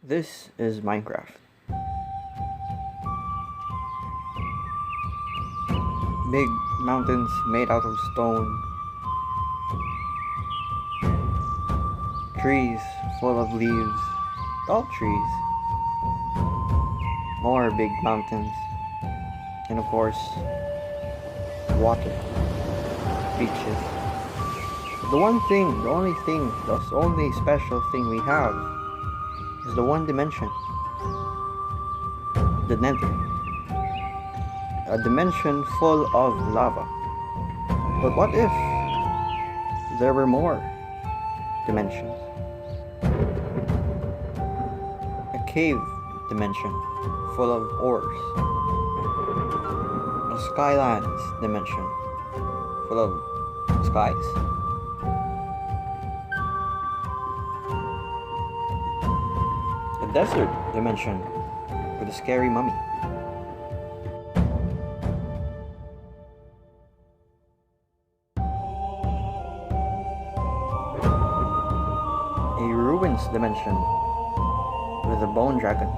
This is Minecraft. Big mountains made out of stone. Trees full of leaves. Tall trees. More big mountains. And of course, water. Beaches. The only special thing we have is the one dimension. The Nether. A dimension full of lava. But what if there were more dimensions? A cave dimension full of ores. A Skylands Dimension full of skies. A desert dimension with a scary mummy. A ruins dimension with a bone dragon.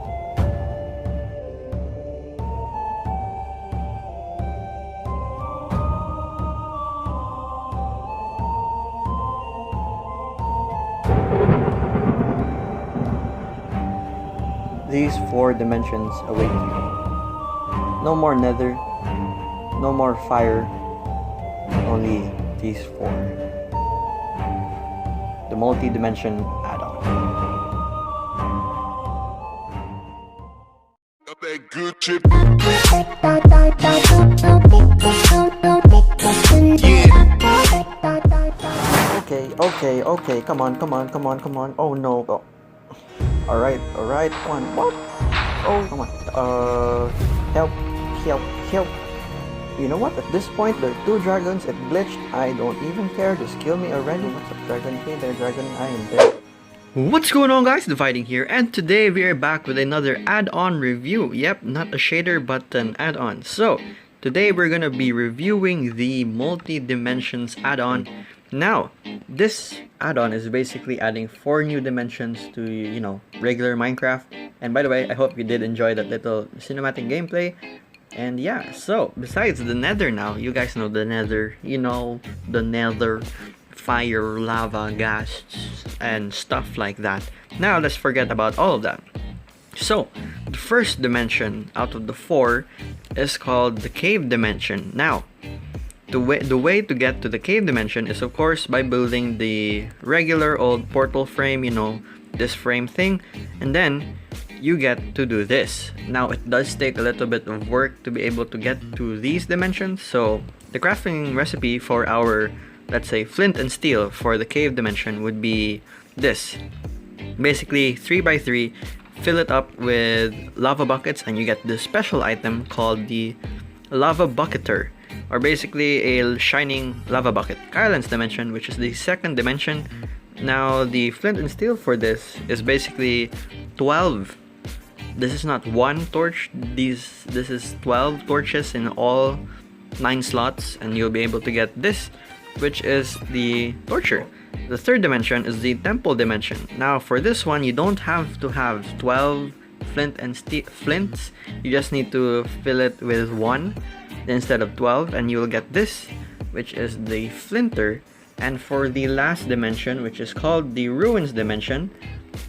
These 4 dimensions await you. No more nether, no more fire, only these 4. The Multidimension Addon. Okay, come on. Oh no. Oh. Alright, come on. What? Oh, come on. Help. You know what? At this point, there are 2 dragons. It glitched. I don't even care. Just kill me already. What's up, dragon? Hey there, dragon. I am dead. What's going on, guys? Dividing here, and today we are back with another add-on review. Yep, not a shader, but an add-on. So, today we're gonna be reviewing the Multidimensions add-on. Now, this add-on is basically adding 4 new dimensions to, regular Minecraft. And by the way, I hope you did enjoy that little cinematic gameplay. And yeah, so, besides the nether now, you guys know the nether, the nether, fire, lava, gas, and stuff like that. Now, let's forget about all of that. So, the first dimension out of the 4 is called the cave dimension. Now, the way to get to the cave dimension is of course by building the regular old portal frame, this frame thing, and then you get to do this. Now it does take a little bit of work to be able to get to these dimensions, so the crafting recipe for our, let's say, flint and steel for the cave dimension would be this. Basically 3x3, fill it up with lava buckets, and you get this special item called the lava bucketer, or basically a shining lava bucket. Skylands Dimension, which is the second dimension. Now the flint and steel for this is basically 12. This is not 1 torch, this is 12 torches in all 9 slots, and you'll be able to get this, which is the torture. The third dimension is the temple dimension. Now for this one, you don't have to have 12 flints, you just need to fill it with 1 instead of 12, and you will get this, which is the flinter. And for the last dimension, which is called the ruins dimension,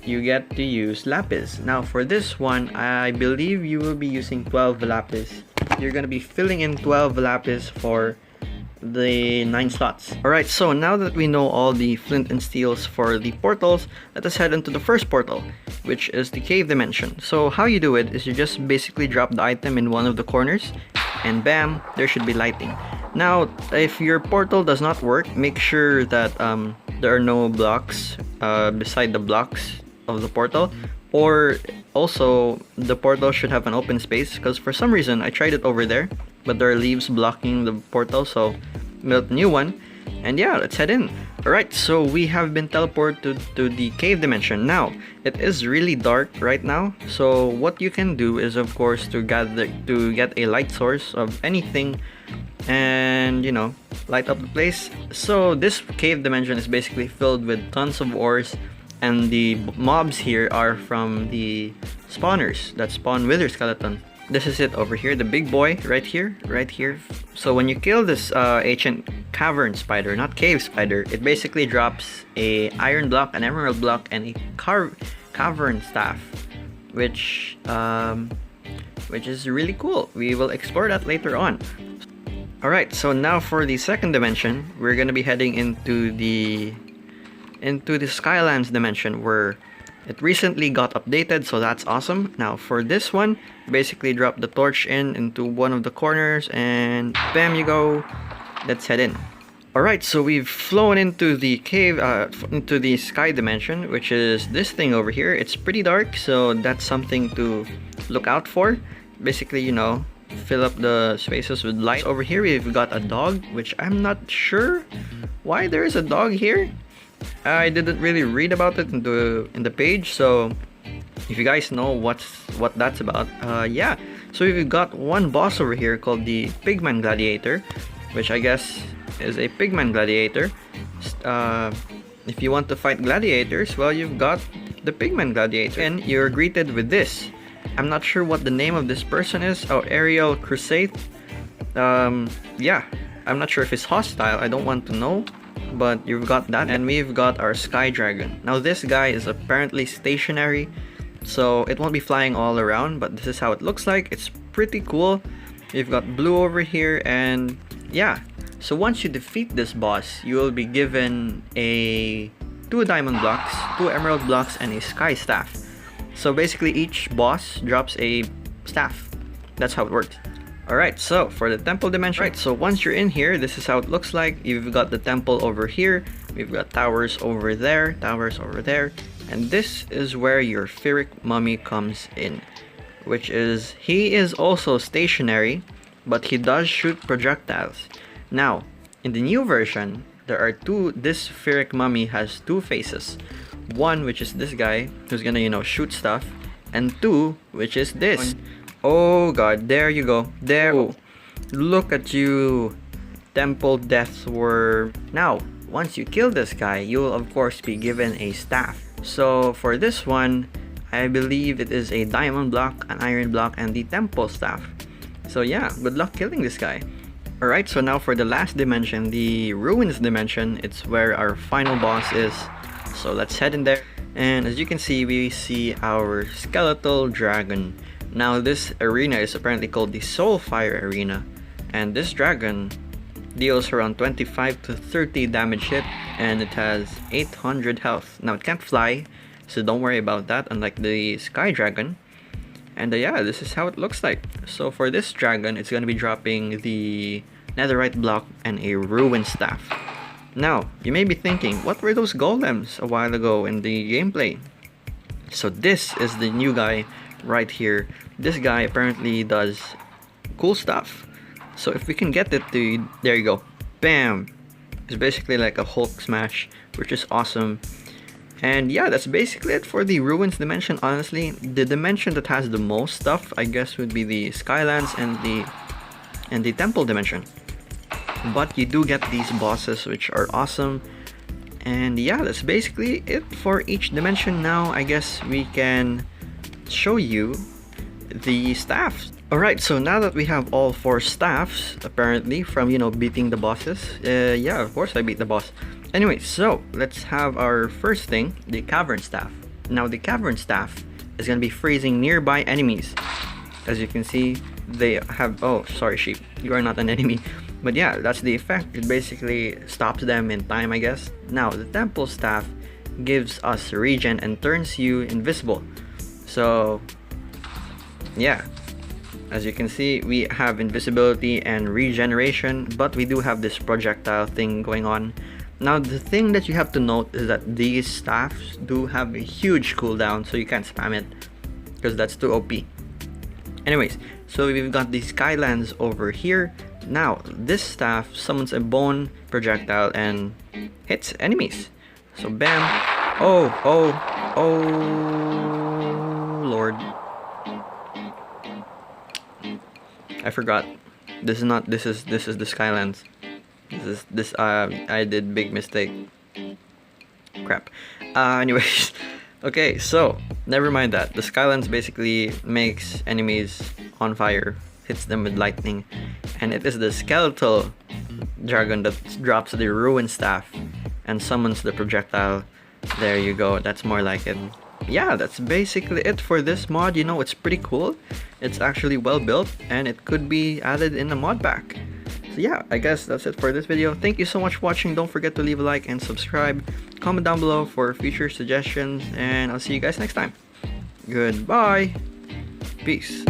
you get to use lapis. Now for this one, I believe you will be using 12 lapis. You're gonna be filling in 12 lapis for the 9 slots. Alright, so now that we know all the flint and steels for the portals, let us head into the first portal, which is the cave dimension. So how you do it is you just basically drop the item in one of the corners, and bam, there should be lighting. Now, if your portal does not work, make sure that there are no blocks beside the blocks of the portal, or also the portal should have an open space, because for some reason I tried it over there, but there are leaves blocking the portal, so built a new one. And yeah, let's head in. Alright, so we have been teleported to the cave dimension. Now, it is really dark right now, so what you can do is of course to get a light source of anything and light up the place. So this cave dimension is basically filled with tons of ores and the mobs here are from the spawners that spawn wither skeleton. This is it over here, the big boy right here. So when you kill this ancient cavern spider, not cave spider, it basically drops a iron block, an emerald block, and a cavern staff, which is really cool. We will explore that later on. Alright, so now for the second dimension, we're gonna be heading into the Skylands Dimension, where it recently got updated, so that's awesome. Now for this one, basically drop the torch into one of the corners and bam you go. Let's head in. Alright, so we've flown into the cave, into the Sky Dimension, which is this thing over here. It's pretty dark, so that's something to look out for. Basically, you know, fill up the spaces with light. Over here we've got a dog, which I'm not sure why there is a dog here. I didn't really read about it in the page, so if you guys know what that's about, yeah. So we've got one boss over here called the Pigman Gladiator, which I guess is a Pigman Gladiator. If you want to fight gladiators, well, you've got the Pigman Gladiator, and you're greeted with this. I'm not sure what the name of this person is. Oh, Ariel Crusade. Yeah, I'm not sure if it's hostile. I don't want to know. But you've got that, and we've got our Sky Dragon. Now this guy is apparently stationary, so it won't be flying all around, but this is how it looks like. It's pretty cool. We've got blue over here, and yeah. So once you defeat this boss, you will be given two diamond blocks, 2 emerald blocks, and a sky staff. So basically each boss drops a staff. That's how it works. Alright, so for the temple dimension, right, so once you're in here, this is how it looks like. You've got the temple over here, we've got towers over there, and this is where your Phiric mummy comes in, which is, he is also stationary, but he does shoot projectiles. Now, in the new version, this Phiric mummy has 2 faces. One, which is this guy, who's gonna, you know, shoot stuff, and 2, which is this. Oh god, there you go. There. Oh, look at you, Temple Death Worm. Now, once you kill this guy, you will of course be given a staff. So for this one, I believe it is a diamond block, an iron block, and the temple staff. So yeah, good luck killing this guy. Alright, so now for the last dimension, the Ruins Dimension, it's where our final boss is. So let's head in there. And as you can see, we see our skeletal dragon. Now this arena is apparently called the Soulfire Arena, and this dragon deals around 25 to 30 damage hit, and it has 800 health. Now it can't fly, so don't worry about that, unlike the Sky Dragon. And yeah, this is how it looks like. So for this dragon, it's going to be dropping the netherite block and a ruin staff. Now, you may be thinking, what were those golems a while ago in the gameplay? So this is the new guy right here. This guy apparently does cool stuff. So if we can get it to, there you go, bam. It's basically like a Hulk smash, which is awesome. And yeah, that's basically it for the Ruins Dimension. Honestly, the dimension that has the most stuff, I guess, would be the Skylands and the Temple Dimension. But you do get these bosses, which are awesome. And yeah, that's basically it for each dimension. Now I guess we can show you the staffs. Alright, so now that we have all 4 staffs, apparently, from, you know, beating the bosses, yeah, of course I beat the boss. Anyway, so let's have our first thing, the Cavern Staff. Now the Cavern Staff is gonna be freezing nearby enemies. As you can see, they have, oh, sorry sheep, you are not an enemy. But yeah, that's the effect. It basically stops them in time, I guess. Now the Temple Staff gives us regen and turns you invisible. So yeah, as you can see, we have invisibility and regeneration, but we do have this projectile thing going on. Now the thing that you have to note is that these staffs do have a huge cooldown, so you can't spam it because that's too OP. Anyways, so we've got the Skylands over here. Now this staff summons a bone projectile and hits enemies. So bam. Oh lord, I forgot. This is the Skylands. I did big mistake. Crap. Anyways, okay, so never mind that. The Skylands basically makes enemies on fire, hits them with lightning, and it is the skeletal dragon that drops the ruin staff and summons the projectile. There you go, that's more like it. Yeah, that's basically it for this mod. You know, it's pretty cool. It's actually well built and it could be added in the mod pack. So yeah, I guess that's it for this video. Thank you so much for watching. Don't forget to leave a like and subscribe. Comment down below for future suggestions, and I'll see you guys next time. Goodbye. Peace.